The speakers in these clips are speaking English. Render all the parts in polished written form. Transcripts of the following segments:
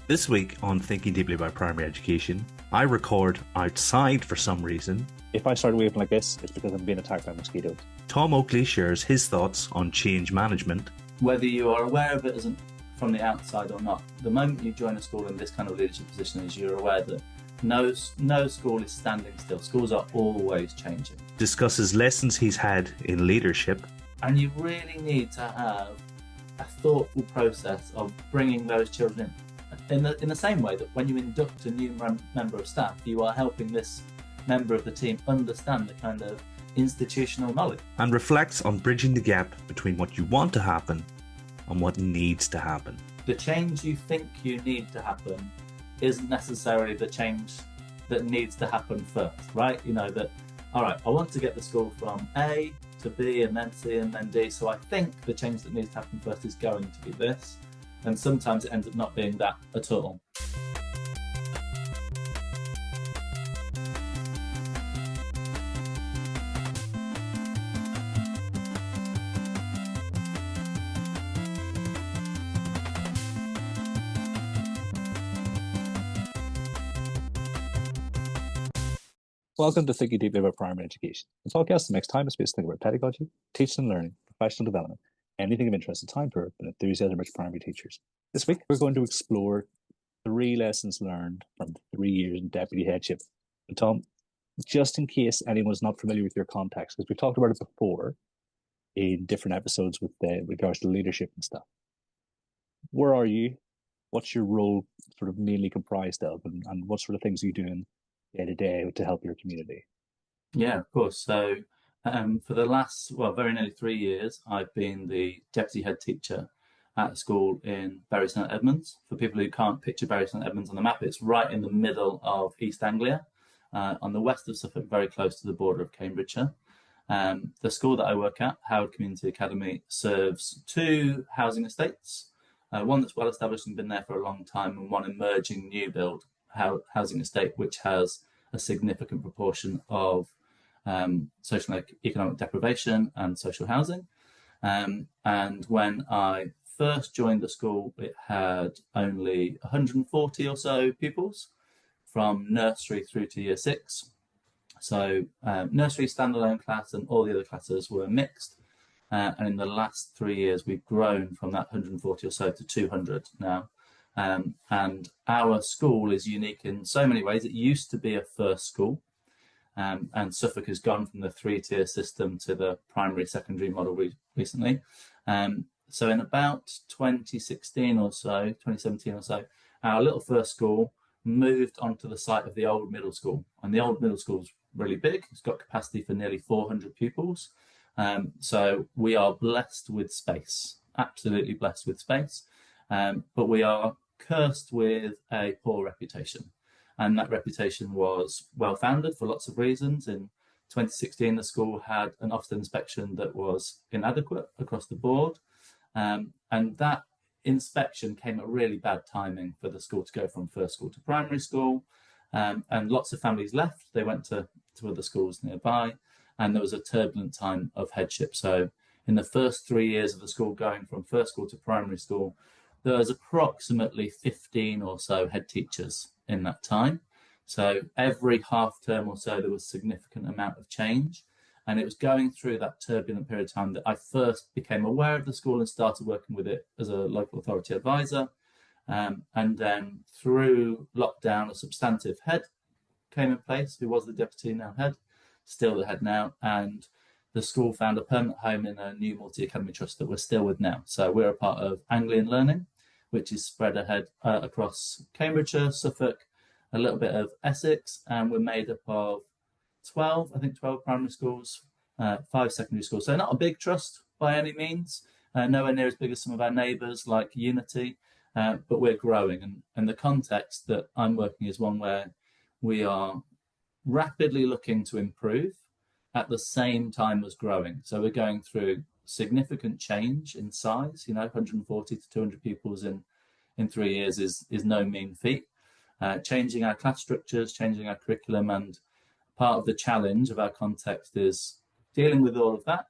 This week on Thinking Deeply About Primary Education, I record outside for some reason. If I start waving like this, it's because I'm being attacked by mosquitoes. Tom Oakley shares his thoughts on change management. Whether you are aware of it from the outside or not, the moment you join a school in this kind of leadership position is you're aware that no school is standing still. Schools are always changing. Discusses lessons he's had in leadership. And you really need to have a thoughtful process of bringing those children in the same way that when you induct a new member of staff, you are helping this member of the team understand the kind of institutional knowledge. And reflects on bridging the gap between what you want to happen and what needs to happen. The change you think you need to happen isn't necessarily the change that needs to happen first, right? You know, that, all right, I want to get the school from A to B and then C and then D, so I think the change that needs to happen first is going to be this. And sometimes it ends up not being that at all. Welcome to Thinking Deeply About Primary Education, a podcast that makes time and space to think about pedagogy, teaching and learning, professional development, anything of interest to time poor but enthusiasm rich primary teachers. This week, we're going to explore 3 lessons learned from 3 years in deputy headship. And Tom, just in case anyone's not familiar with your context, because we've talked about it before in different episodes with regards to leadership and stuff. Where are you? What's your role sort of mainly comprised of? And what sort of things are you doing day to day to help your community? Yeah, of course. So for the last, very nearly 3 years, I've been the deputy head teacher at a school in Bury St Edmunds. For people who can't picture Bury St Edmunds on the map, it's right in the middle of East Anglia, on the west of Suffolk, very close to the border of Cambridgeshire. The school that I work at, Howard Community Academy, serves 2 housing estates, one that's well established and been there for a long time, and one emerging new build housing estate, which has a significant proportion of social and economic deprivation and social housing. And when I first joined the school, it had only 140 or so pupils from nursery through to year 6. So nursery standalone class and all the other classes were mixed. And in the last 3 years, we've grown from that 140 or so to 200 now. And our school is unique in so many ways. It used to be a first school. And Suffolk has gone from the 3-tier system to the primary secondary model recently. So in about 2017 or so, our little first school moved onto the site of the old middle school. And the old middle school is really big. It's got capacity for nearly 400 pupils. So we are blessed with space, absolutely blessed with space. But we are cursed with a poor reputation. And that reputation was well-founded for lots of reasons. In 2016, the school had an Ofsted inspection that was inadequate across the board. And that inspection came at really bad timing for the school to go from first school to primary school. And lots of families left. They went to other schools nearby. And there was a turbulent time of headship. So in the first 3 years of the school going from first school to primary school, there was approximately 15 or so head teachers in that time. So every half term or so, there was a significant amount of change. And it was going through that turbulent period of time that I first became aware of the school and started working with it as a local authority advisor. And then through lockdown, a substantive head came in place, who was the deputy, now head, still the head now. And the school found a permanent home in a new multi-academy trust that we're still with now. So we're a part of Anglian Learning, which is spread ahead across Cambridgeshire, Suffolk, a little bit of Essex, and we're made up of 12 primary schools, 5 secondary schools. So not a big trust by any means, nowhere near as big as some of our neighbours like Unity, but we're growing. And the context that I'm working is one where we are rapidly looking to improve at the same time as growing. So we're going through significant change in size. 140 to 200 pupils in 3 years is no mean feat. Changing our class structures, changing our curriculum, and part of the challenge of our context is dealing with all of that,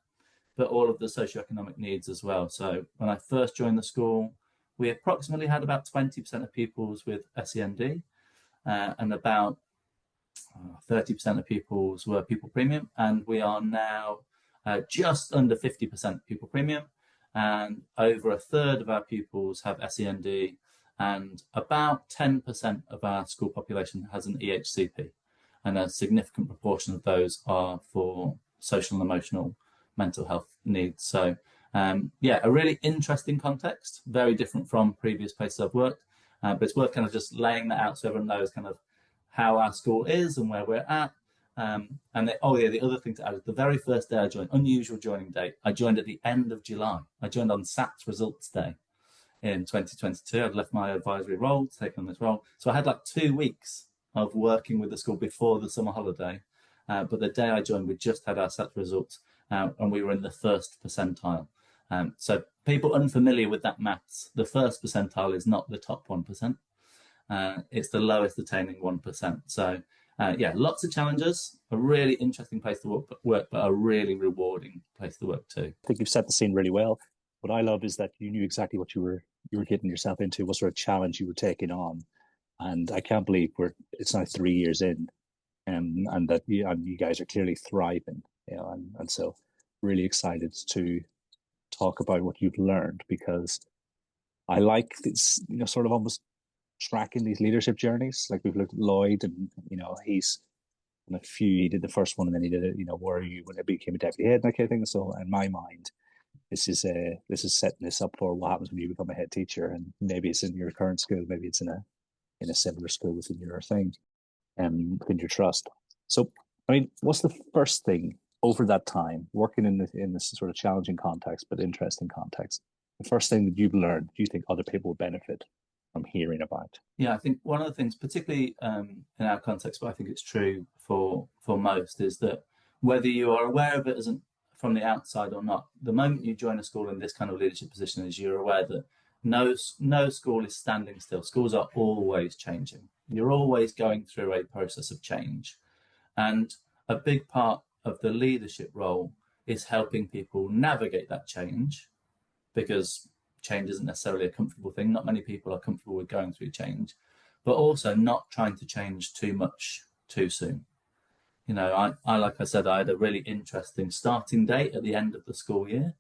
but all of the socioeconomic needs as well. So when I first joined the school, we approximately had about 20% of pupils with SEND, and about 30% of pupils were pupil premium, and we are now just under 50% pupil premium, and over a third of our pupils have SEND, and about 10% of our school population has an EHCP, and a significant proportion of those are for social and emotional mental health needs. So yeah, a really interesting context, very different from previous places I've worked, but it's worth kind of just laying that out so everyone knows kind of how our school is and where we're at. The other thing to add is the very first day I joined, unusual joining date, I joined at the end of July. I joined on SATs results day in 2022. I'd left my advisory role to take on this role. So I had like 2 weeks of working with the school before the summer holiday. But the day I joined, we just had our SATs results, and we were in the first percentile. So people unfamiliar with that maths, the first percentile is not the top 1%. It's the lowest attaining 1%. So yeah, lots of challenges, a really interesting place to work, but a really rewarding place to work too. I think you've set the scene really well. What I love is that you knew exactly what you were getting yourself into, what sort of challenge you were taking on. And I can't believe it's now 3 years in, and that you guys are clearly thriving, and so really excited to talk about what you've learned, because I like this, sort of almost tracking these leadership journeys. Like we've looked at Lloyd, and he's he did the first one, and then he did it, where you when it became a deputy head and that kind of thing. So in my mind, this is setting this up for what happens when you become a head teacher, and maybe it's in your current school, maybe it's in a similar school within your thing, within your trust. So I mean, what's the first thing over that time working in this sort of challenging context but interesting context, the first thing that you've learned do you think other people will benefit from hearing about? Yeah, I think one of the things, particularly in our context, but I think it's true for most, is that whether you are aware of it from the outside or not, the moment you join a school in this kind of leadership position is you're aware that no school is standing still. Schools are always changing. You're always going through a process of change. And a big part of the leadership role is helping people navigate that change, because change isn't necessarily a comfortable thing. Not many people are comfortable with going through change, but also not trying to change too much too soon. I like I said, I had a really interesting starting date at the end of the school year.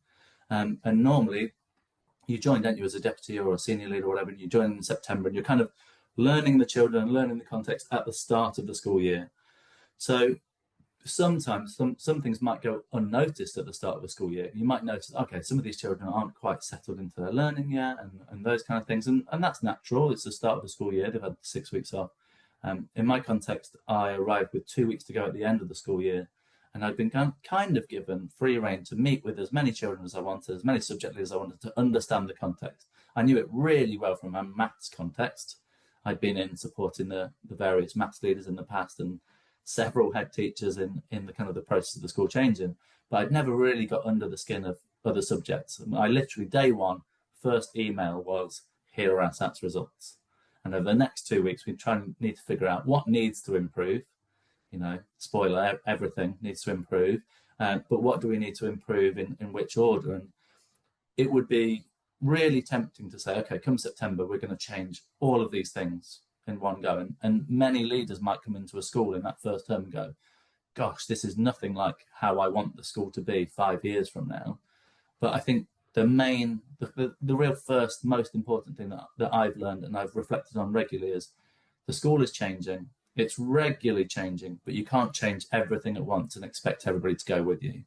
And normally you join, don't you, as a deputy or a senior leader or whatever, and you join in September, and you're kind of learning the children and learning the context at the start of the school year. So sometimes some things might go unnoticed at the start of the school year. You might notice, okay, some of these children aren't quite settled into their learning yet, and those kind of things. And that's natural. It's the start of the school year. They've had 6 weeks off. In my context, I arrived with 2 weeks to go at the end of the school year, and I'd been kind of given free rein to meet with as many children as I wanted, as many subject leaders as I wanted, to understand the context. I knew it really well from my maths context. I'd been in supporting the various maths leaders in the past, and several head teachers in the kind of the process of the school changing, but I'd never really got under the skin of other subjects. I literally, day one, first email was, here are our SATs results. And over the next 2 weeks, we need to figure out what needs to improve. Spoiler, everything needs to improve. But what do we need to improve in which order? And it would be really tempting to say, okay, come September, we're going to change all of these things in one go. And many leaders might come into a school in that first term and go, gosh, this is nothing like how I want the school to be 5 years from now. But I think the real first, most important thing that I've learned and I've reflected on regularly is the school is changing. It's regularly changing, but you can't change everything at once and expect everybody to go with you.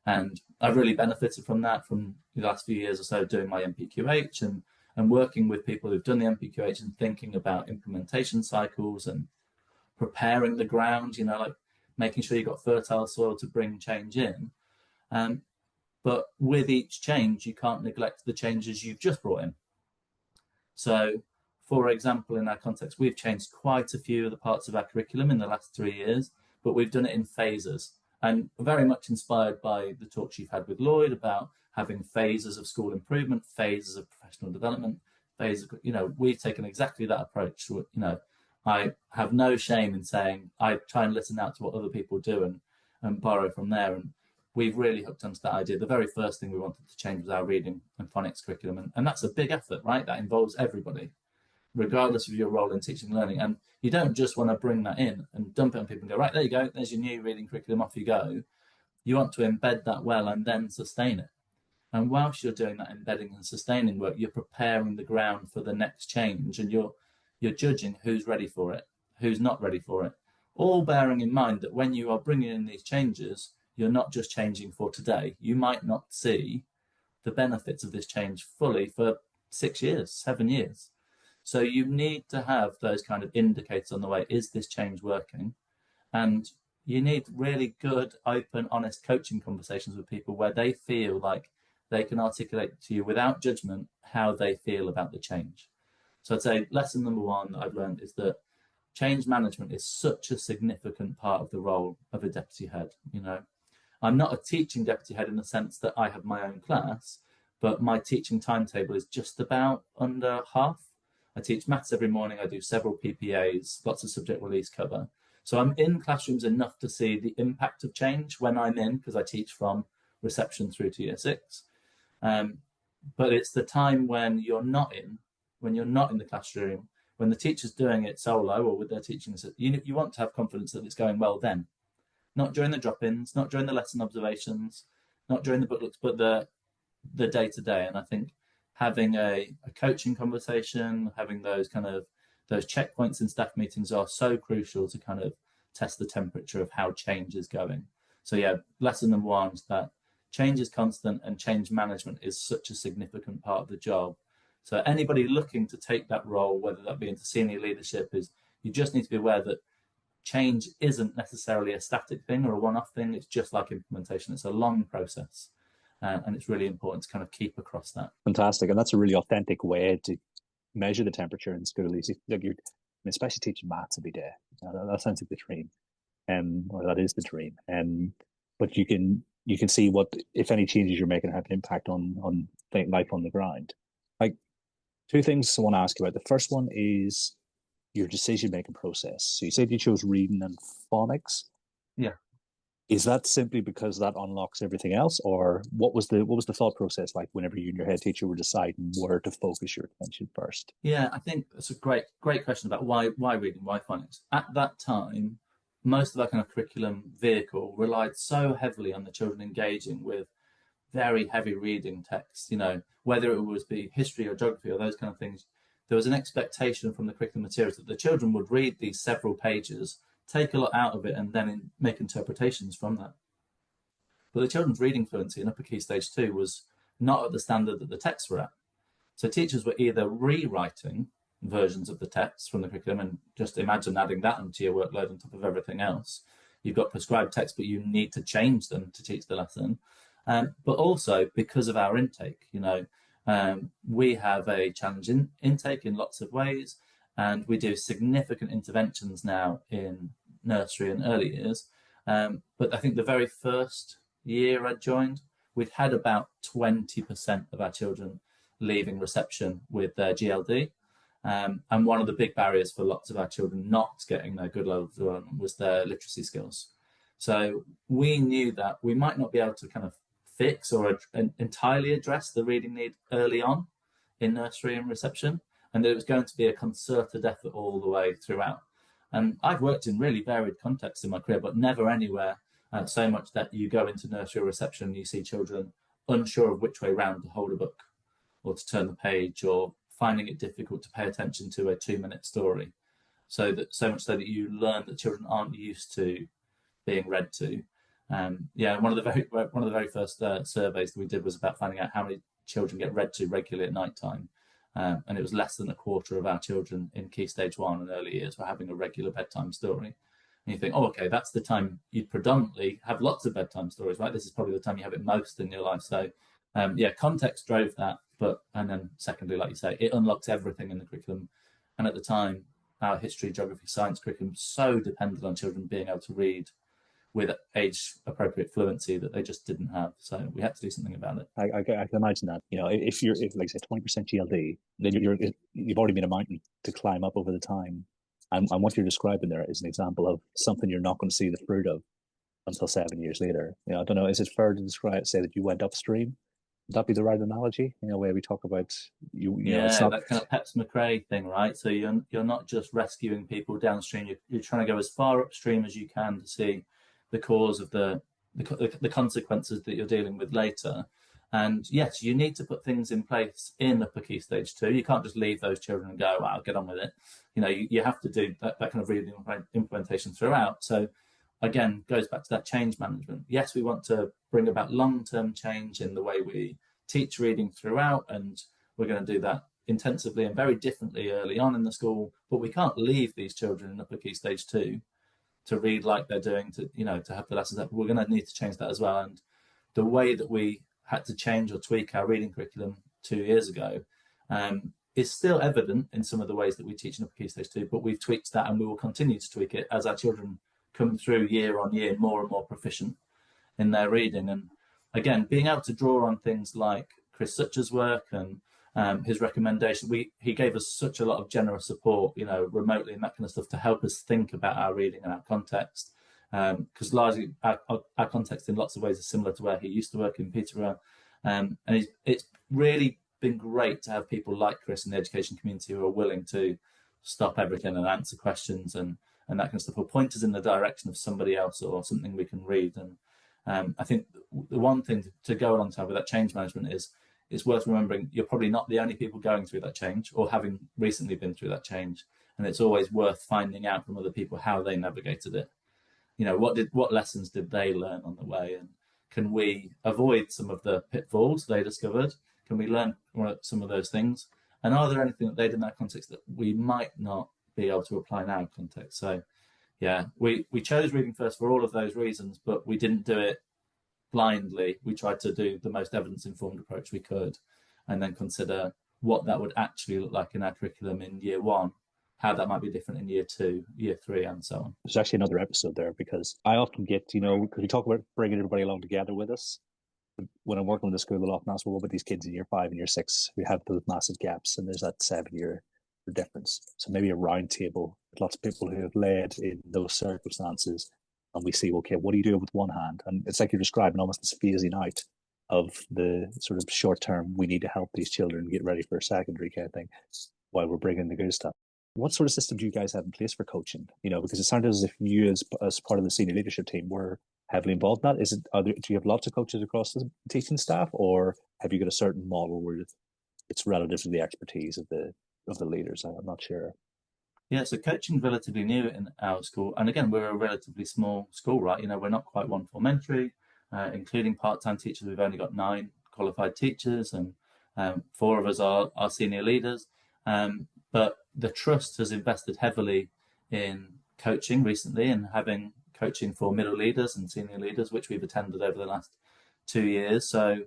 And I've really benefited from that from the last few years or so, doing my MPQH and working with people who've done the MPQH and thinking about implementation cycles and preparing the ground, like making sure you've got fertile soil to bring change in. But with each change, you can't neglect the changes you've just brought in. So, for example, in our context, we've changed quite a few of the parts of our curriculum in the last 3 years, but we've done it in phases, and very much inspired by the talks you've had with Lloyd about having phases of school improvement, phases of professional development, phases of, we've taken exactly that approach. I have no shame in saying I try and listen out to what other people do and borrow from there. And we've really hooked onto that idea. The very first thing we wanted to change was our reading and phonics curriculum. And that's a big effort, right? That involves everybody, regardless of your role in teaching and learning. And you don't just want to bring that in and dump it on people and go, right, there you go, there's your new reading curriculum, off you go. You want to embed that well and then sustain it. And whilst you're doing that embedding and sustaining work, you're preparing the ground for the next change, and you're judging who's ready for it, who's not ready for it. All bearing in mind that when you are bringing in these changes, you're not just changing for today. You might not see the benefits of this change fully for 6 years, 7 years. So you need to have those kind of indicators on the way. Is this change working? And you need really good, open, honest coaching conversations with people where they feel like they can articulate to you without judgment how they feel about the change. So I'd say lesson number one that I've learned is that change management is such a significant part of the role of a deputy head. You know, I'm not a teaching deputy head in the sense that I have my own class, but my teaching timetable is just about under half. I teach maths every morning. I do several PPAs, lots of subject release cover. So I'm in classrooms enough to see the impact of change when I'm in, because I teach from reception through to year 6. But it's the time when you're not in the classroom, when the teacher's doing it solo or with their teaching, you want to have confidence that it's going well then. Not during the drop-ins, not during the lesson observations, not during the book looks, but the day-to-day. And I think having a coaching conversation, having those checkpoints in staff meetings are so crucial to kind of test the temperature of how change is going. So yeah, lesson number one is that change is constant and change management is such a significant part of the job. So anybody looking to take that role, whether that be into senior leadership, is you just need to be aware that change isn't necessarily a static thing or a one-off thing. It's just like implementation. It's a long process. And it's really important to kind of keep across that. Fantastic. And that's a really authentic way to measure the temperature in school. Especially teaching maths every day. That sounds like the dream. Or that is the dream. But you can see what, if any changes you're making, have an impact on life on the ground. Like, two things I want to ask you about. The first one is your decision-making process. So you said you chose reading and phonics. Yeah. Is that simply because that unlocks everything else, or what was the thought process like whenever you and your head teacher were deciding where to focus your attention first? Yeah, I think that's a great question about why reading, why phonics. At that time, most of our kind of curriculum vehicle relied so heavily on the children engaging with very heavy reading texts, you know, whether it was be history or geography or those kind of things. There was an expectation from the curriculum materials that the children would read these several pages, take a lot out of it, and then make interpretations from that. But the children's reading fluency in Upper Key Stage 2 was not at the standard that the texts were at. So teachers were either rewriting versions of the texts from the curriculum, and just imagine adding that onto your workload on top of everything else. You've got prescribed texts, but you need to change them to teach the lesson. But also because of our intake, you know, we have a challenge intake in lots of ways, and we do significant interventions now in nursery and early years. But I think the very first year I joined, we'd had about 20% of our children leaving reception with their GLD. And one of the big barriers for lots of our children not getting their good level of development was their literacy skills. So we knew that we might not be able to kind of fix or entirely address the reading need early on in nursery and reception, and that it was going to be a concerted effort all the way throughout. And I've worked in really varied contexts in my career, but never anywhere so much that you go into nursery or reception and you see children unsure of which way round to hold a book or to turn the page, or finding it difficult to pay attention to a 2-minute story. So much so that you learn that children aren't used to being read to. One of the very first surveys that we did was about finding out how many children get read to regularly at night time. And it was less than a quarter of our children in Key Stage 1 and early years were having a regular bedtime story. And you think, oh, okay, that's the time you'd predominantly have lots of bedtime stories, right? This is probably the time you have it most in your life. So, context drove that. And then secondly, like you say, it unlocks everything in the curriculum. And at the time, our history, geography, science curriculum so depended on children being able to read with age-appropriate fluency that they just didn't have. So we had to do something about it. I can imagine that. You know, if like I said, 20% GLD, then you've already been a mountain to climb up over the time. And what you're describing there is an example of something you're not going to see the fruit of until 7 years later. You know, I don't know, is it fair to say that you went upstream? Would that be the right analogy? You know, where we talk about you know, it's not that kind of Peps McRae thing, right? So you're not just rescuing people downstream. You're trying to go as far upstream as you can to see the cause of the consequences that you're dealing with later. And yes, you need to put things in place in upper key stage 2. You can't just leave those children and go, well, I'll get on with it. You know, you have to do that kind of reading implementation throughout. So again, goes back to that change management. Yes, we want to bring about long-term change in the way we teach reading throughout, and we're going to do that intensively and very differently early on in the school, but we can't leave these children in upper key stage 2 to read like they're doing, to have the lessons up. We're going to need to change that as well. And the way that we had to change or tweak our reading curriculum 2 years ago is still evident in some of the ways that we teach in upper key stage 2, but we've tweaked that, and we will continue to tweak it as our children come through year on year more and more proficient in their reading. And again, being able to draw on things like Chris Sucher's work and his recommendation, he gave us such a lot of generous support, remotely and that kind of stuff, to help us think about our reading and our context, because largely our context in lots of ways is similar to where he used to work in Peterborough, and it's really been great to have people like Chris in the education community who are willing to stop everything and answer questions and that kind of stuff, or point us in the direction of somebody else or something we can read. And I think the one thing to go alongside with that change management is it's worth remembering you're probably not the only people going through that change or having recently been through that change. And it's always worth finding out from other people how they navigated it. What lessons did they learn on the way? And can we avoid some of the pitfalls they discovered? Can we learn some of those things? And are there anything that they did in that context that we might not be able to apply in our context? So yeah, we chose reading first for all of those reasons, but we didn't do it blindly. We tried to do the most evidence-informed approach we could, and then consider what that would actually look like in our curriculum in year 1, how that might be different in year 2, year 3, and so on. There's actually another episode there, because I often get, because we talk about bringing everybody along together with us. When I'm working with the school, a lot, and ask, well, what about these kids in year 5 and year 6 who have those massive gaps, and there's that 7-year difference? So maybe a round table with lots of people who have led in those circumstances, and we see, okay, what do you do with one hand? And it's like you're describing almost this phasing out of the sort of short term, we need to help these children get ready for secondary kind of thing, while we're bringing the good stuff. What sort of system do you guys have in place for coaching? Because it sounded as if you, as part of the senior leadership team, were heavily involved in that. Do you have lots of coaches across the teaching staff, or have you got a certain model where it's relative to the expertise of the leaders? I'm not sure. Yeah, so coaching is relatively new in our school. And again, we're a relatively small school, right? We're not quite one form entry, including part-time teachers. We've only got 9 qualified teachers, and 4 of us are senior leaders. But the trust has invested heavily in coaching recently, and having coaching for middle leaders and senior leaders, which we've attended over the last 2 years. So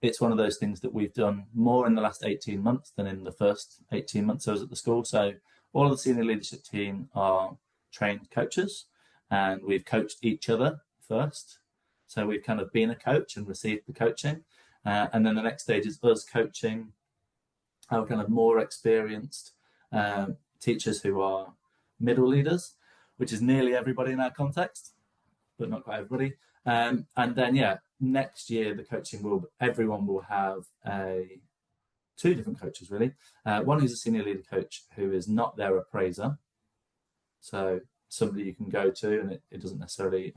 it's one of those things that we've done more in the last 18 months than in the first 18 months I was at the school. So all of the senior leadership team are trained coaches, and we've coached each other first. So we've kind of been a coach and received the coaching. And then the next stage is us coaching our kind of more experienced teachers who are middle leaders, which is nearly everybody in our context, but not quite everybody. And then, next year, everyone will have 2 different coaches, really. One who's a senior leader coach who is not their appraiser. So somebody you can go to, and it doesn't necessarily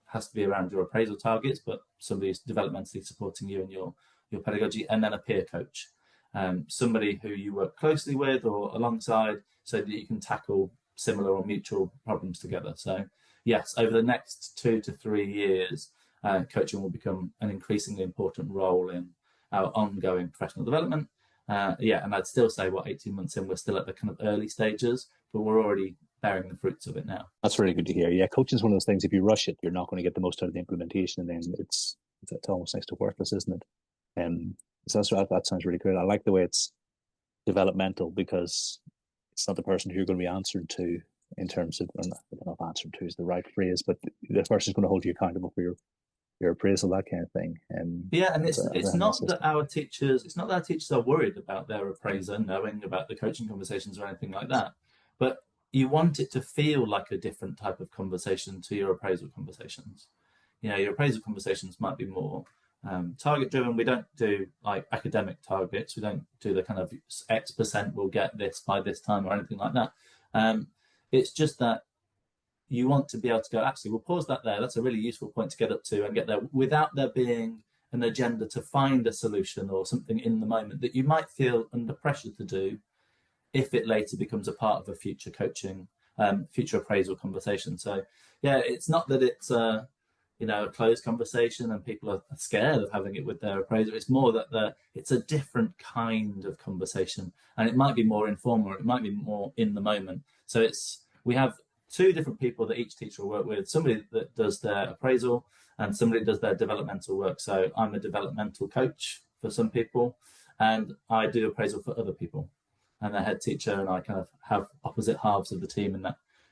has to be around your appraisal targets, but somebody who's developmentally supporting you in your pedagogy. And then a peer coach, somebody who you work closely with or alongside, so that you can tackle similar or mutual problems together. So yes, over the next 2 to 3 years, coaching will become an increasingly important role in our ongoing professional development. And I'd still say 18 months in, we're still at the kind of early stages, but we're already bearing the fruits of it now. That's really good to hear. Yeah, coaching is one of those things, if you rush it, you're not going to get the most out of the implementation, and then it's almost next to worthless, isn't it? So that sounds really good. I like the way it's developmental, because it's not the person who you're going to be answering to in terms of, I don't know if answering to is the right phrase, but the person's going to hold you accountable for your appraisal, that kind of thing. And it's not that our teachers are worried about their appraiser knowing about the coaching conversations or anything like that. But you want it to feel like a different type of conversation to your appraisal conversations. Your appraisal conversations might be more target driven. We don't do like academic targets. We don't do the kind of X% will get this by this time or anything like that. It's just that you want to be able to go, actually, we'll pause that there. That's a really useful point to get up to and get there without there being an agenda to find a solution or something in the moment that you might feel under pressure to do if it later becomes a part of a future coaching, future appraisal conversation. So yeah, it's not that it's a closed conversation and people are scared of having it with their appraiser. It's more that it's a different kind of conversation, and it might be more informal, or it might be more in the moment. So we have two different people that each teacher will work with, somebody that does their appraisal and somebody that does their developmental work. So I'm a developmental coach for some people, and I do appraisal for other people. And the head teacher and I kind of have opposite halves of the team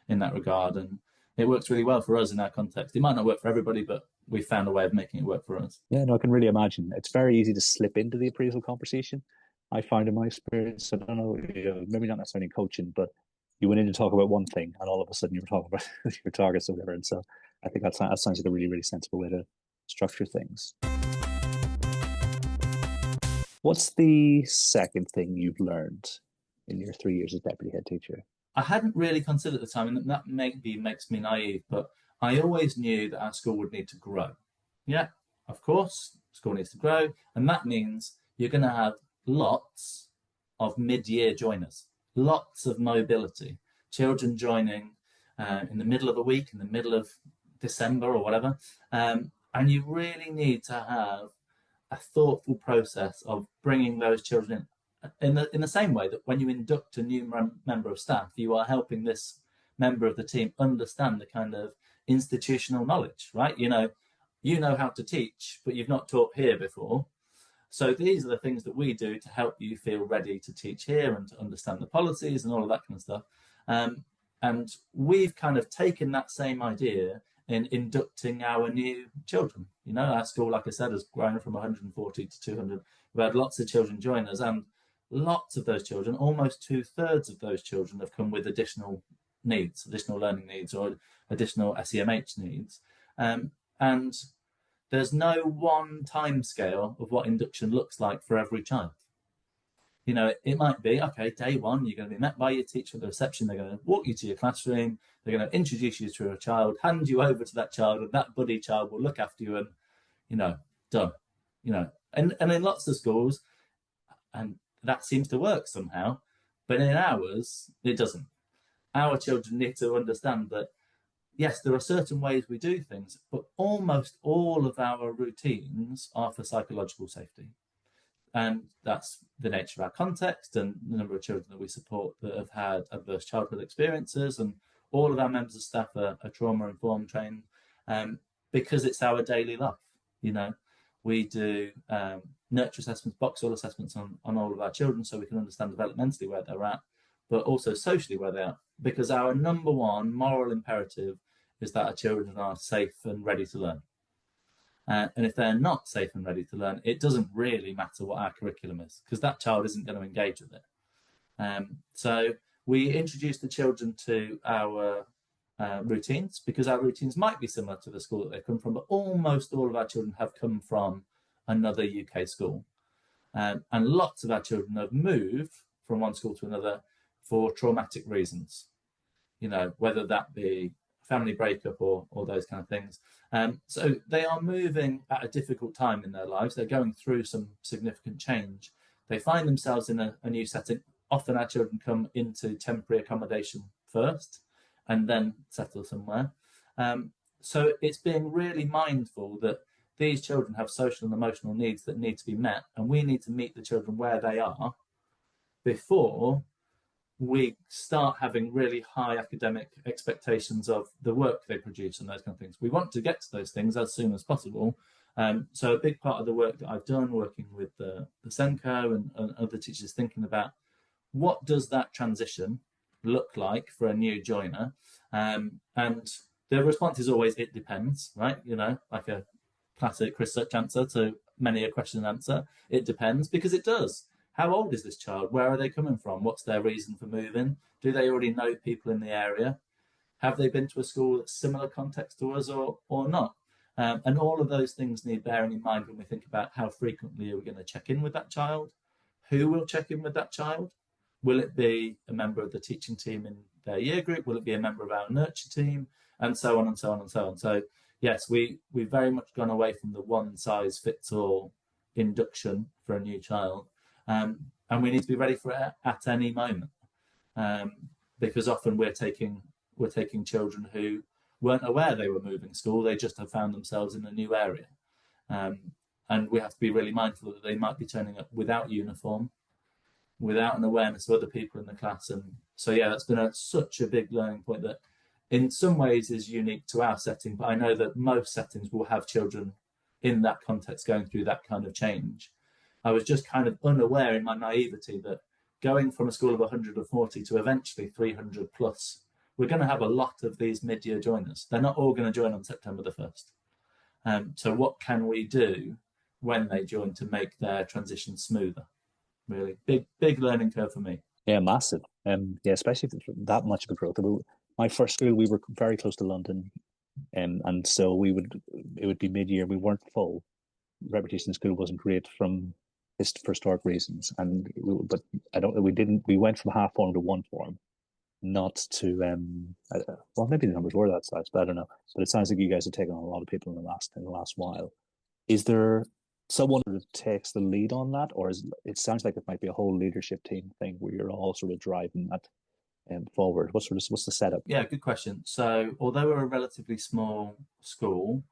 in that regard. And it works really well for us in our context. It might not work for everybody, but we found a way of making it work for us. Yeah, no, I can really imagine. It's very easy to slip into the appraisal conversation. I find in my experience, I don't know, maybe not necessarily in coaching, but you went in to talk about one thing and all of a sudden you were talking about your targets or whatever. And so I think that sounds like a really, really sensible way to structure things. What's the second thing you've learned in your 3 years as deputy head teacher? I hadn't really considered at the time, and that maybe makes me naive, but I always knew that our school would need to grow. Yeah, of course, school needs to grow, and that means you're going to have lots of mid-year joiners, lots of mobility, children joining in the middle of the week, in the middle of December or whatever, and you really need to have a thoughtful process of bringing those children in the same way that when you induct a new member of staff, you are helping this member of the team understand the kind of institutional knowledge, right? You know how to teach, but you've not taught here before. So these are the things that we do to help you feel ready to teach here and to understand the policies and all of that kind of stuff. And we've kind of taken that same idea in inducting our new children. Our school, like I said, has grown from 140 to 200. We've had lots of children join us, and lots of those children, almost 2/3 of those children, have come with additional needs, additional learning needs, or additional SEMH needs. And there's no one time scale of what induction looks like for every child. It might be, okay, day one, you're going to be met by your teacher at the reception. They're going to walk you to your classroom. They're going to introduce you to a child, hand you over to that child, and that buddy child will look after you and, done. And in lots of schools, and that seems to work somehow, but in ours, it doesn't. Our children need to understand that, yes, there are certain ways we do things, but almost all of our routines are for psychological safety. And that's the nature of our context and the number of children that we support that have had adverse childhood experiences. And all of our members of staff are trauma-informed, trained, because it's our daily life. We do nurture assessments, box score assessments on all of our children so we can understand developmentally where they're at, but also socially where they are. Because our number one moral imperative is that our children are safe and ready to learn. And if they're not safe and ready to learn, it doesn't really matter what our curriculum is, because that child isn't going to engage with it. So we introduce the children to our routines, because our routines might be similar to the school that they come from, but almost all of our children have come from another UK school. And lots of our children have moved from one school to another for traumatic reasons, whether that be family breakup or those kind of things. So they are moving at a difficult time in their lives. They're going through some significant change. They find themselves in a new setting. Often our children come into temporary accommodation first and then settle somewhere. So it's being really mindful that these children have social and emotional needs that need to be met, and we need to meet the children where they are before we start having really high academic expectations of the work they produce and those kind of things. We want to get to those things as soon as possible. So a big part of the work that I've done working with the SENCO and other teachers, thinking about what does that transition look like for a new joiner. And the response is always, it depends, right? Like a classic Chris Such answer to many a question and answer. It depends, because it does. how old is this child? Where are they coming from? What's their reason for moving? Do they already know people in the area? Have they been to a school that's similar context to us or not? And all of those things need bearing in mind when we think about how frequently are we going to check in with that child? Who will check in with that child? Will it be a member of the teaching team in their year group? Will it be a member of our nurture team? And so on and so on and so on. So yes, we've very much gone away from the one size fits all induction for a new child. And we need to be ready for it at any moment. Because often we're taking children who weren't aware they were moving school. They just have found themselves in a new area. And we have to be really mindful that they might be turning up without uniform, without an awareness of other people in the class. And so, yeah, that's been such a big learning point that in some ways is unique to our setting. But I know that most settings will have children in that context going through that kind of change. I was just kind of unaware in my naivety that going from a school of 140 to eventually 300 plus, we're going to have a lot of these mid-year joiners. They're not all going to join on September the 1st. So what can we do when they join to make their transition smoother? Really big learning curve for me. Yeah, massive. Yeah, especially that much of a growth. My first school, we were very close to London, and so it would be mid-year. We weren't full. Reputation in school wasn't great for historic reasons, we went from half form to one form, not to well, maybe the numbers were that size, but I don't know. But it sounds like you guys have taken on a lot of people in the last while. Is there someone who takes the lead on that, or it sounds like it might be a whole leadership team thing where you're all sort of driving that forward? What's the setup? Yeah, good question. So although we're a relatively small school,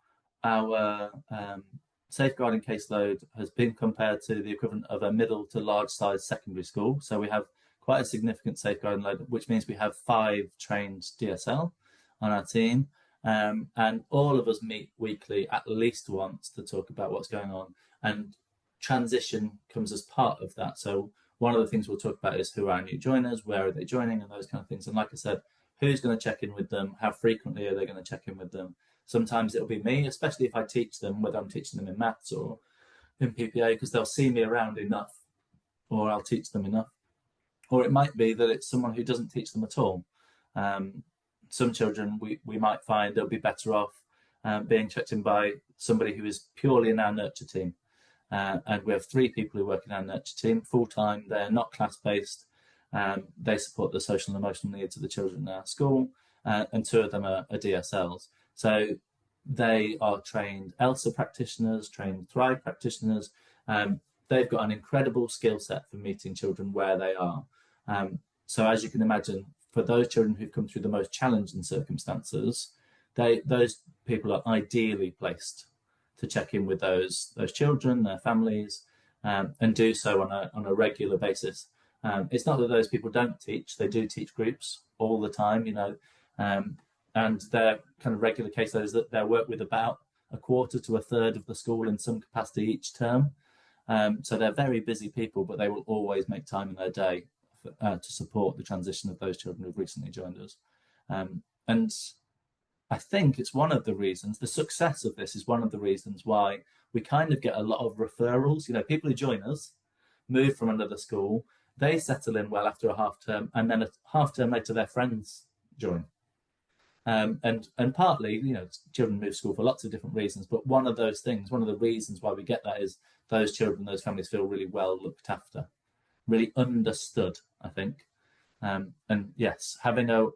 our safeguarding caseload has been compared to the equivalent of a middle to large size secondary school. So we have quite a significant safeguarding load, which means we have 5 trained DSL on our team. And all of us meet weekly at least once to talk about what's going on. And transition comes as part of that. So one of the things we'll talk about is who are our new joiners, where are they joining, and those kind of things. And like I said, who's going to check in with them? How frequently are they going to check in with them? Sometimes it'll be me, especially if I teach them, whether I'm teaching them in maths or in PPA, because they'll see me around enough, or I'll teach them enough. Or it might be that it's someone who doesn't teach them at all. Some children we might find they'll be better off being checked in by somebody who is purely in our nurture team. And we have 3 people who work in our nurture team full-time. They're not class-based. They support the social and emotional needs of the children in our school, and 2 of them are DSLs. So they are trained ELSA practitioners, trained Thrive practitioners. They've got an incredible skill set for meeting children where they are. So as you can imagine, for those children who've come through the most challenging circumstances, those people are ideally placed to check in with those children, their families, and do so on a regular basis. It's not that those people don't teach; they do teach groups all the time, and their kind of regular caseloads that they work with about a quarter to a third of the school in some capacity each term. So they're very busy people, but they will always make time in their day to support the transition of those children who've recently joined us. And I think it's one of the reasons, the success of this is one of the reasons why we kind of get a lot of referrals. People who join us, move from another school, they settle in well after a half term, and then a half term later their friends join. And partly, children move school for lots of different reasons, but one of the reasons why we get that is those children, those families feel really well looked after, really understood, I think. And yes, having a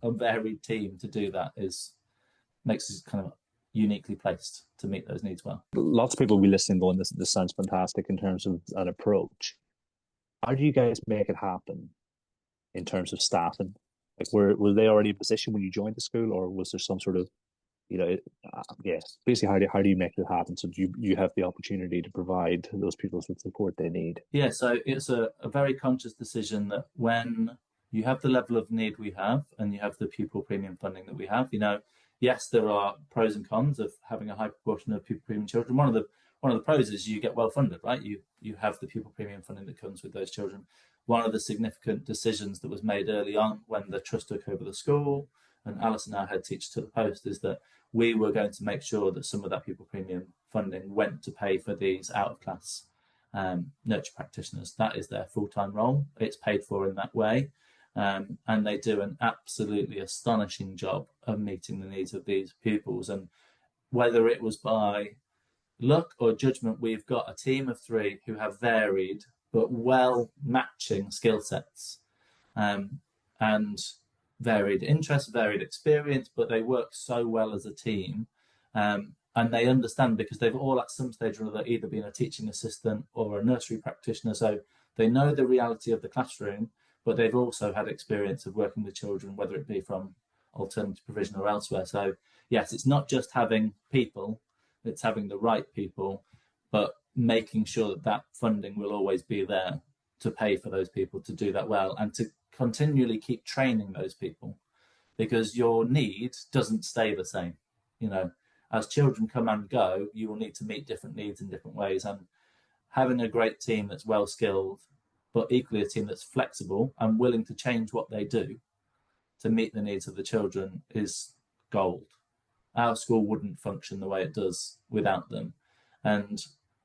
varied team to do that makes us kind of uniquely placed to meet those needs well. Lots of people will be listening going, this sounds fantastic in terms of an approach. How do you guys make it happen in terms of staffing? Like, were they already in position when you joined the school, or was there some sort of, basically how do you make it happen so you have the opportunity to provide those people with support they need? Yeah, so it's a very conscious decision that when you have the level of need we have and you have the pupil premium funding that we have, yes, there are pros and cons of having a high proportion of pupil premium children. One of the pros is you get well funded, right? You have the pupil premium funding that comes with those children. One of the significant decisions that was made early on when the trust took over the school and Alison, our head teacher, took the post, is that we were going to make sure that some of that pupil premium funding went to pay for these out of class nurture practitioners. That is their full-time role. It's paid for in that way. And they do an absolutely astonishing job of meeting the needs of these pupils. And whether it was by luck or judgment, we've got a team of 3 who have varied but well matching skill sets, and varied interests, varied experience, but they work so well as a team. And they understand, because they've all at some stage or other either been a teaching assistant or a nursery practitioner, so they know the reality of the classroom, but they've also had experience of working with children, whether it be from alternative provision or elsewhere. So yes, it's not just having people, it's having the right people, but making sure that that funding will always be there to pay for those people to do that well, and to continually keep training those people, because your need doesn't stay the same. As children come and go, you will need to meet different needs in different ways, and having a great team that's well skilled, but equally a team that's flexible and willing to change what they do to meet the needs of the children is gold. Our school wouldn't function the way it does without them. And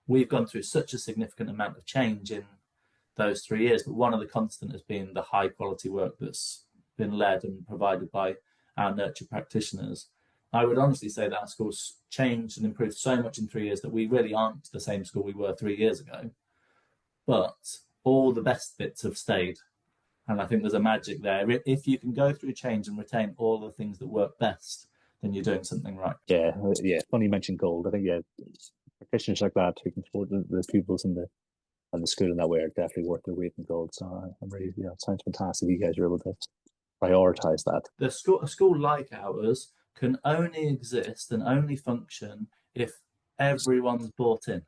we've gone through such a significant amount of change in those 3 years, but one of the constant has been the high quality work that's been led and provided by our nurture practitioners. I would honestly say that our school's changed and improved so much in 3 years that we really aren't the same school we were 3 years ago. But all the best bits have stayed. And I think there's a magic there. If you can go through change and retain all the things that work best, then you're doing something right. Yeah. Funny you mentioned gold. I think, practitioners like that who can support the pupils and the school in that way are definitely worth their weight in gold. So I'm really, it sounds fantastic. You guys are able to prioritise that. A school like ours can only exist and only function if everyone's bought in.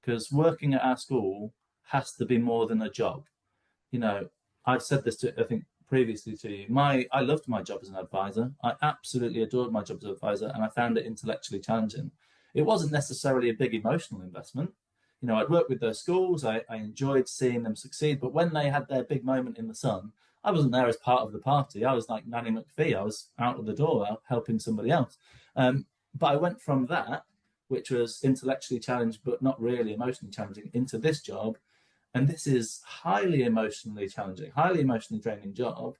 Because working at our school has to be more than a job. I've said this I think previously to you. I loved my job as an advisor. I absolutely adored my job as an advisor, and I found it intellectually challenging. It wasn't necessarily a big emotional investment. I'd worked with those schools. I enjoyed seeing them succeed, but when they had their big moment in the sun, I wasn't there as part of the party. I was like Nanny McPhee. I was out of the door helping somebody else. But I went from that, which was intellectually challenged but not really emotionally challenging, into this job. And this is highly emotionally challenging, highly emotionally draining job.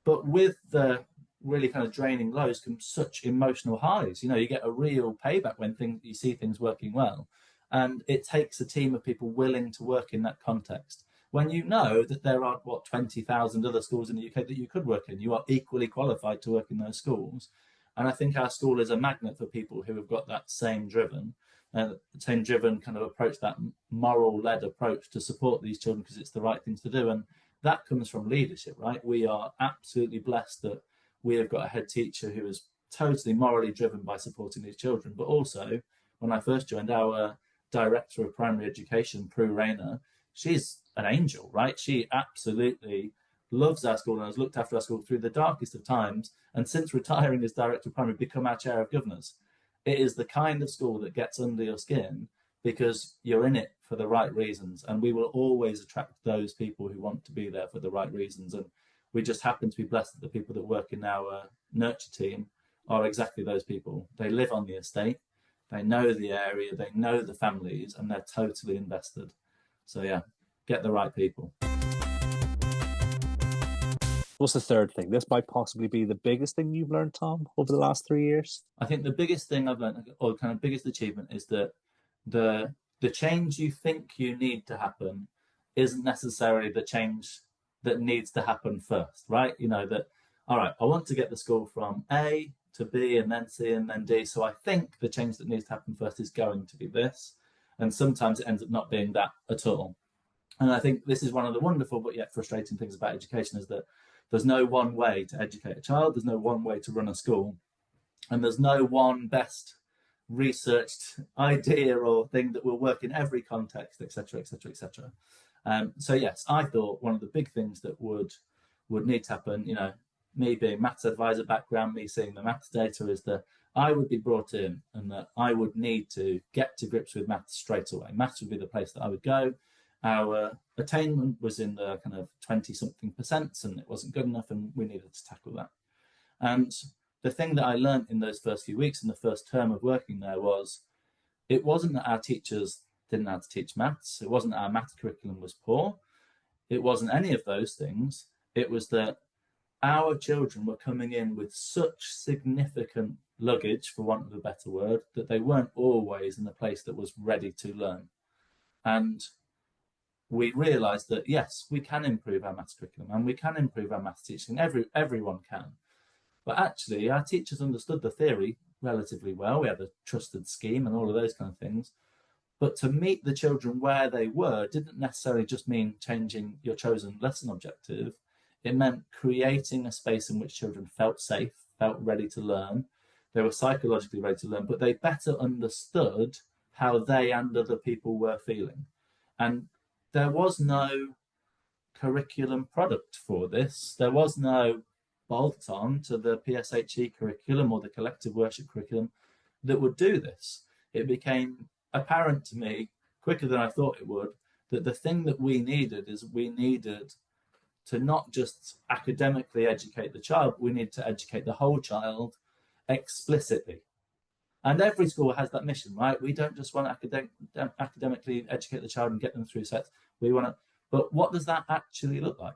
But with the really kind of draining lows come such emotional highs. You get a real payback when you see things working well. And it takes a team of people willing to work in that context. When you know that there are, 20,000 other schools in the UK that you could work in, you are equally qualified to work in those schools. And I think our school is a magnet for people who have got that same driven kind of approach, that moral-led approach to support these children because it's the right thing to do. And that comes from leadership, right? We are absolutely blessed that we have got a head teacher who is totally morally driven by supporting these children. But also, when I first joined, our director of primary education, Prue Rayner, she's an angel, right? She absolutely loves our school and has looked after our school through the darkest of times. And since retiring as director of primary, become our chair of governors. It is the kind of school that gets under your skin because you're in it for the right reasons. And we will always attract those people who want to be there for the right reasons. And we just happen to be blessed that the people that work in our nurture team are exactly those people. They live on the estate, they know the area, they know the families, and they're totally invested. So yeah, get the right people. What's the third thing? This might possibly be the biggest thing you've learned, Tom, over the last 3 years. I think the biggest thing I've learned, or kind of biggest achievement, is that the change you think you need to happen isn't necessarily the change that needs to happen first, right? That, all right, I want to get the school from A to B and then C and then D. So I think the change that needs to happen first is going to be this. And sometimes it ends up not being that at all. And I think this is one of the wonderful but yet frustrating things about education, is that there's no one way to educate a child. There's no one way to run a school. And there's no one best researched idea or thing that will work in every context, etc., etc., etc. So yes, I thought one of the big things that would need to happen, me being maths advisor background, me seeing the maths data, is that I would be brought in and that I would need to get to grips with maths straight away. Maths would be the place that I would go. Our attainment was in the kind of 20-something% and it wasn't good enough, and we needed to tackle that. And the thing that I learned in those first few weeks in the first term of working there was, it wasn't that our teachers didn't know how to teach maths. It wasn't that our maths curriculum was poor. It wasn't any of those things. It was that our children were coming in with such significant luggage, for want of a better word, that they weren't always in a place that was ready to learn. And we realised that, yes, we can improve our maths curriculum and we can improve our maths teaching. Everyone can. But actually, our teachers understood the theory relatively well. We had a trusted scheme and all of those kind of things. But to meet the children where they were didn't necessarily just mean changing your chosen lesson objective. It meant creating a space in which children felt safe, felt ready to learn. They were psychologically ready to learn, but they better understood how they and other people were feeling. And there was no curriculum product for this. There was no bolt-on to the PSHE curriculum or the collective worship curriculum that would do this. It became apparent to me, quicker than I thought it would, that the thing that we needed to not just academically educate the child, we need to educate the whole child explicitly. And every school has that mission, right? We don't just want to academically educate the child and get them through sets. We want to, but what does that actually look like?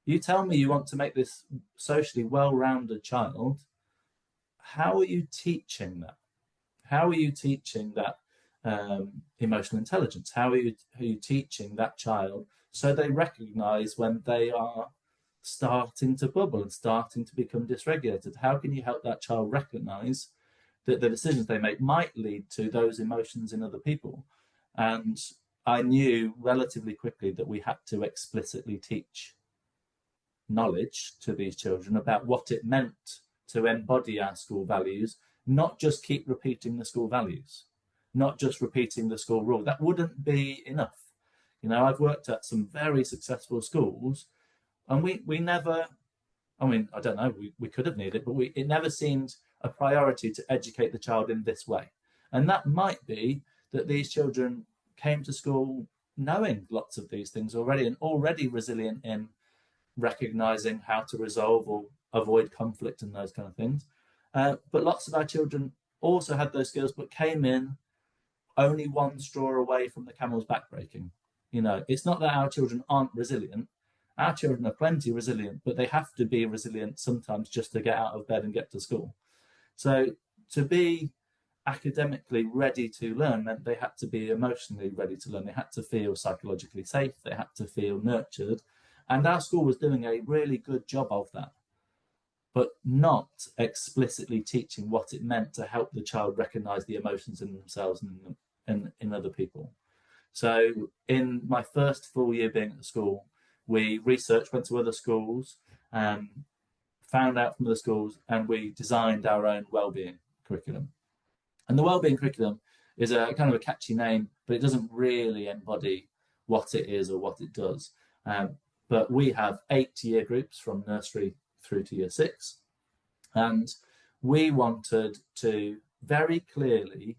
You tell me you want to make this socially well-rounded child. How are you teaching that? How are you teaching that emotional intelligence? How are you teaching that child so they recognize when they are starting to bubble and starting to become dysregulated? How can you help that child recognize that the decisions they make might lead to those emotions in other people? And I knew relatively quickly that we had to explicitly teach knowledge to these children about what it meant to embody our school values, not just keep repeating the school values, not just repeating the school rule. That wouldn't be enough. You know, I've worked at some very successful schools and we never, I mean, I don't know, we could have needed it, but it never seemed a priority to educate the child in this way. And that might be that these children came to school knowing lots of these things already and already resilient in recognizing how to resolve or avoid conflict and those kind of things. But lots of our children also had those skills, but came in only one straw away from the camel's back breaking. You know, it's not that our children aren't resilient. Our children are plenty resilient, but they have to be resilient sometimes just to get out of bed and get to school. So to be academically ready to learn meant they had to be emotionally ready to learn. They had to feel psychologically safe. They had to feel nurtured. And our school was doing a really good job of that, but not explicitly teaching what it meant to help the child recognize the emotions in themselves and in other people. So in my first full year being at the school, we researched, went to other schools, found out from other schools, and we designed our own wellbeing curriculum. And the wellbeing curriculum is a kind of a catchy name, but it doesn't really embody what it is or what it does. But we have 8 year groups from nursery through to year 6. And we wanted to very clearly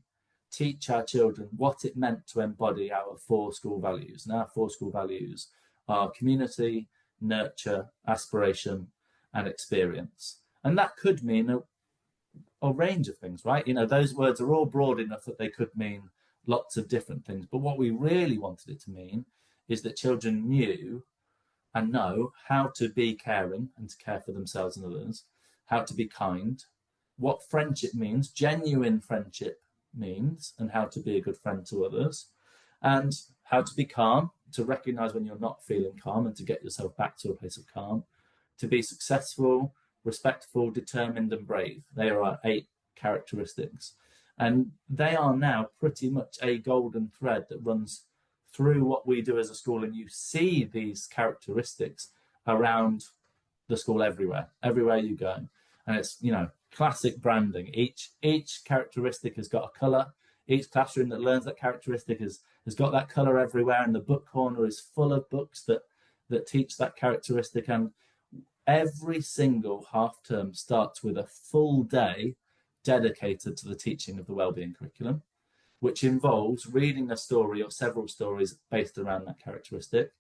teach our children what it meant to embody our 4 school values. And our 4 school values are community, nurture, aspiration, and experience. And that could mean a range of things, right? You know, those words are all broad enough that they could mean lots of different things. But what we really wanted it to mean is that children knew and know how to be caring and to care for themselves and others, how to be kind, what friendship means, genuine friendship means, and how to be a good friend to others, and how to be calm, to recognize when you're not feeling calm and to get yourself back to a place of calm, to be successful, respectful, determined, and brave. They are our 8 characteristics. And they are now pretty much a golden thread that runs through what we do as a school, and you see these characteristics around the school everywhere you go. And it's, you know, classic branding. Each characteristic has got a color. Each classroom that learns that characteristic has got that color everywhere, and the book corner is full of books that teach that characteristic. And every single half term starts with a full day dedicated to the teaching of the wellbeing curriculum, which involves reading a story or several stories based around that characteristic,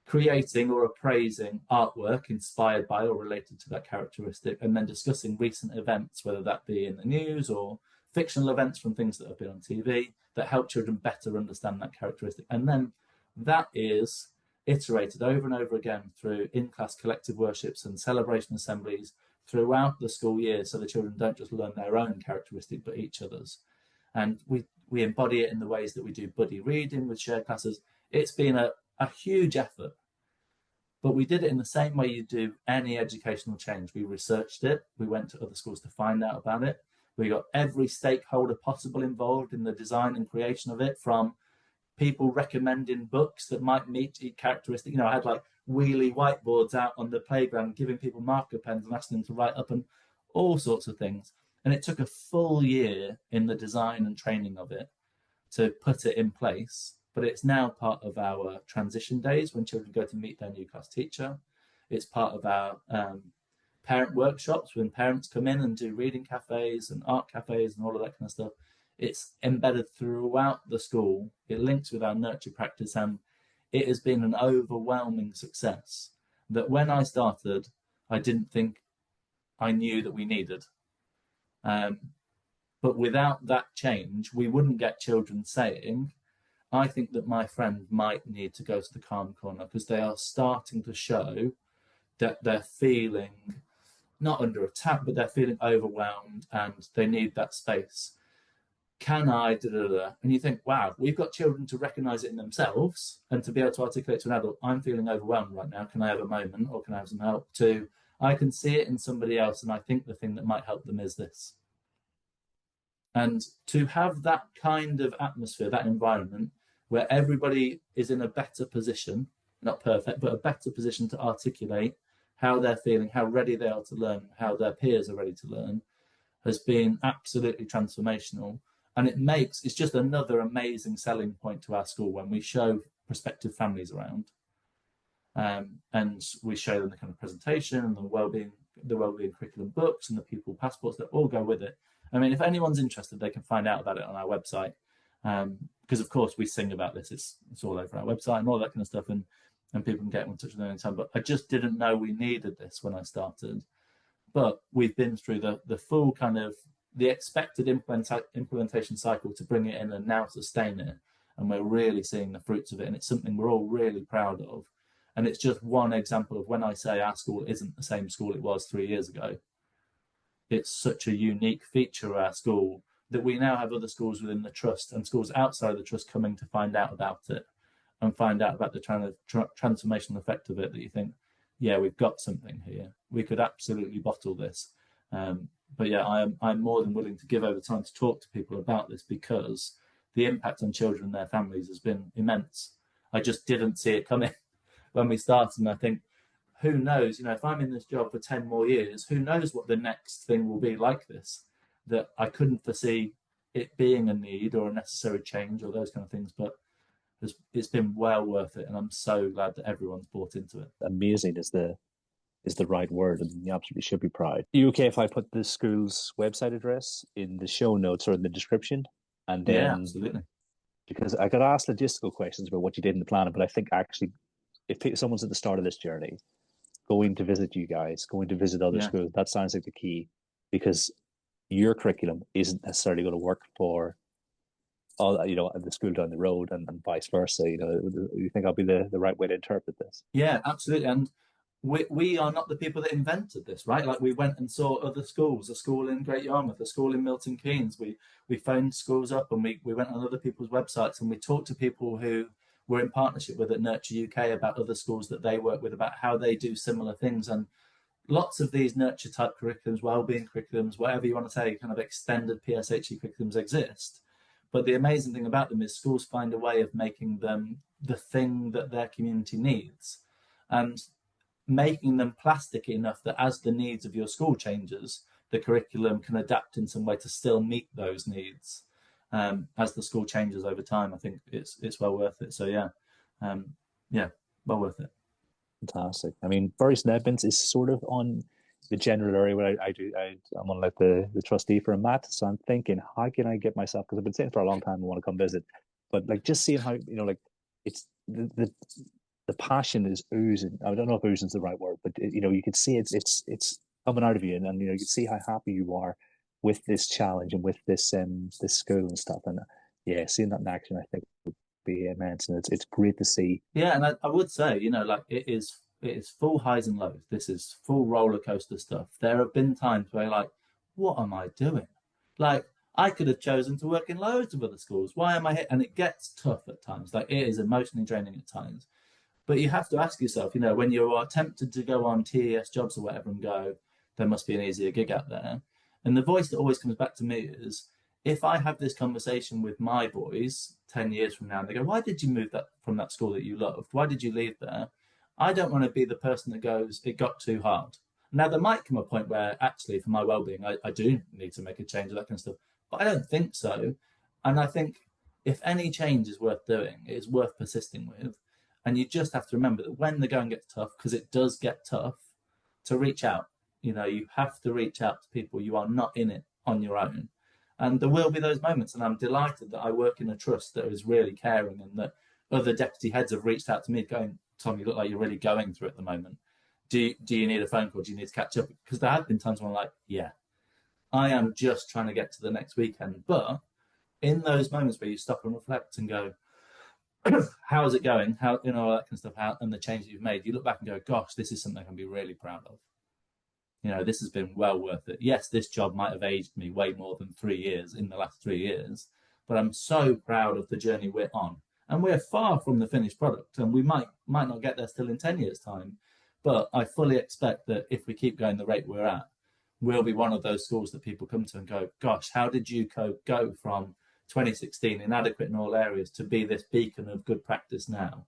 creating or appraising artwork inspired by or related to that characteristic, and then discussing recent events, whether that be in the news or fictional events from things that have been on TV that help children better understand that characteristic. And then that is iterated over and over again through in-class collective worships and celebration assemblies throughout the school year, so the children don't just learn their own characteristic but each other's. And we embody it in the ways that we do buddy reading with shared classes. It's been a huge effort, but we did it in the same way you do any educational change. We researched it, we went to other schools to find out about it, we got every stakeholder possible involved in the design and creation of it, from people recommending books that might meet each characteristic. I had like wheelie whiteboards out on the playground, giving people marker pens and asking them to write up and all sorts of things. And it took a full year in the design and training of it to put it in place. But it's now part of our transition days when children go to meet their new class teacher. It's part of our parent workshops when parents come in and do reading cafes and art cafes and all of that kind of stuff. It's embedded throughout the school. It links with our nurture practice, and it has been an overwhelming success that when I started, I didn't think I knew that we needed. But without that change, we wouldn't get children saying, I think that my friend might need to go to the calm corner, because they are starting to show that they're feeling not under attack, but they're feeling overwhelmed and they need that space. Can I, And you think, wow, we've got children to recognize it in themselves and to be able to articulate to an adult, I'm feeling overwhelmed right now. Can I have a moment, or can I have some help? To, I can see it in somebody else, and I think the thing that might help them is this. And to have that kind of atmosphere, that environment, where everybody is in a better position, not perfect, but a better position to articulate how they're feeling, how ready they are to learn, how their peers are ready to learn, has been absolutely transformational. And it's just another amazing selling point to our school when we show prospective families around. And we show them the kind of presentation and the wellbeing curriculum books and the pupil passports that all go with it. I mean, if anyone's interested, they can find out about it on our website. Because of course we sing about this. It's all over our website and all that kind of stuff, and people can get in touch with them anytime. But I just didn't know we needed this when I started. But we've been through the full kind of the expected implementation cycle to bring it in and now sustain it. And we're really seeing the fruits of it. And it's something we're all really proud of. And it's just one example of when I say our school isn't the same school it was 3 years ago. It's such a unique feature of our school that we now have other schools within the trust and schools outside of the trust coming to find out about it and find out about the transformational effect of it, that you think, yeah, we've got something here. We could absolutely bottle this. But yeah, I'm more than willing to give over time to talk to people about this, because the impact on children and their families has been immense. I just didn't see it coming when we started. And I think, who knows, if I'm in this job for 10 more years, who knows what the next thing will be like this, that I couldn't foresee it being a need or a necessary change or those kind of things. But it's been well worth it. And I'm so glad that everyone's bought into it. Amazing is the right word, and you absolutely should be proud. Are you okay if I put the school's website address in the show notes or in the description? And then, yeah, absolutely. Because I got asked logistical questions about what you did in the planning, but I think actually, if someone's at the start of this journey, going to visit you guys, going to visit other schools, that sounds like the key, because your curriculum isn't necessarily going to work for all, the school down the road, and vice versa. You think I'll be the right way to interpret this? Yeah, absolutely. And we are not the people that invented this, right? Like, we went and saw other schools, a school in Great Yarmouth, a school in Milton Keynes. We phoned schools up, and we went on other people's websites, and we talked to people who we're in partnership with at Nurture UK about other schools that they work with, about how they do similar things. And lots of these nurture type curriculums, wellbeing curriculums, whatever you want to say, kind of extended PSHE curriculums exist. But the amazing thing about them is schools find a way of making them the thing that their community needs, and making them plastic enough that as the needs of your school changes, the curriculum can adapt in some way to still meet those needs. As the school changes over time, I think it's well worth it. So yeah, well worth it. Fantastic. I mean, Bury St Edmunds is sort of on the general area where I'm on like the trustee for a mat. So I'm thinking, how can I get myself, because I've been saying for a long time I want to come visit, but like just seeing how, it's the passion is oozing. I don't know if oozing is the right word, but you can see it's coming out of you, and you can see how happy you are with this challenge and with this this school and stuff. And yeah, seeing that in action, I think would be immense, and it's great to see. Yeah, and I would say, like it is full highs and lows. This is full roller coaster stuff. There have been times where you're like, what am I doing? Like I could have chosen to work in loads of other schools. Why am I here? And it gets tough at times. Like it is emotionally draining at times. But you have to ask yourself, when you are tempted to go on TES jobs or whatever and go, there must be an easier gig out there. And the voice that always comes back to me is, if I have this conversation with my boys 10 years from now, and they go, why did you move from that school that you loved? Why did you leave there? I don't want to be the person that goes, it got too hard. Now, there might come a point where actually, for my well-being, I do need to make a change of that kind of stuff. But I don't think so. And I think if any change is worth doing, it is worth persisting with. And you just have to remember that when the going gets tough, because it does get tough, to reach out. You have to reach out to people. You are not in it on your own. And there will be those moments. And I'm delighted that I work in a trust that is really caring, and that other deputy heads have reached out to me going, Tom, you look like you're really going through it at the moment. Do you need a phone call? Do you need to catch up? Because there have been times when I'm like, yeah, I am just trying to get to the next weekend. But in those moments where you stop and reflect and go, how is it going? How, all that kind of stuff, and the change that you've made, you look back and go, gosh, this is something I can be really proud of. This has been well worth it. Yes, this job might have aged me way more than 3 years in the last 3 years, but I'm so proud of the journey we're on. And we're far from the finished product, and we might not get there still in 10 years' time. But I fully expect that if we keep going the rate we're at, we'll be one of those schools that people come to and go, gosh, how did you go from 2016 inadequate in all areas to be this beacon of good practice now?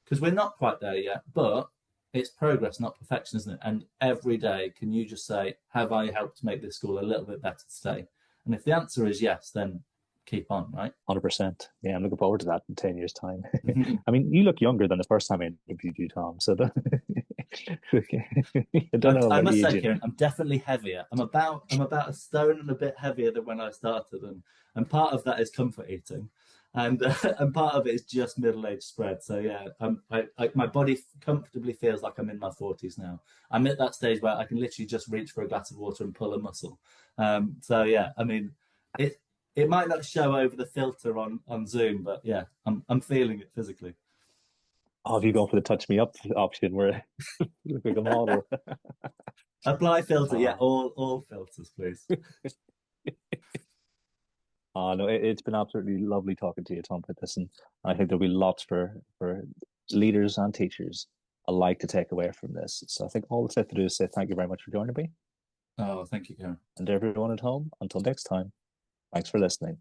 Because we're not quite there yet, but it's progress, not perfection, isn't it? And every day, can you just say, have I helped make this school a little bit better today? And if the answer is yes, then keep on, right? 100%. Yeah, I'm looking forward to that in 10 years' time. I mean, you look younger than the first time I interviewed you, Tom. So I don't know. I must say, Kieran, I'm definitely heavier. I'm about a stone and a bit heavier than when I started, and part of that is comfort eating. And part of it is just middle-age spread. So yeah, my body comfortably feels like I'm in my 40s now. I'm at that stage where I can literally just reach for a glass of water and pull a muscle. So yeah, I mean, it might not show over the filter on Zoom, but yeah, I'm feeling it physically. Oh, if you go for the touch me up option, where look like a model. Apply filter, yeah, all filters, please. Oh, no, it's been absolutely lovely talking to you, Tom, about this. And I think there'll be lots for leaders and teachers alike to take away from this. So I think all that's left to do is say thank you very much for joining me. Oh, thank you, Karen. And everyone at home, until next time, thanks for listening.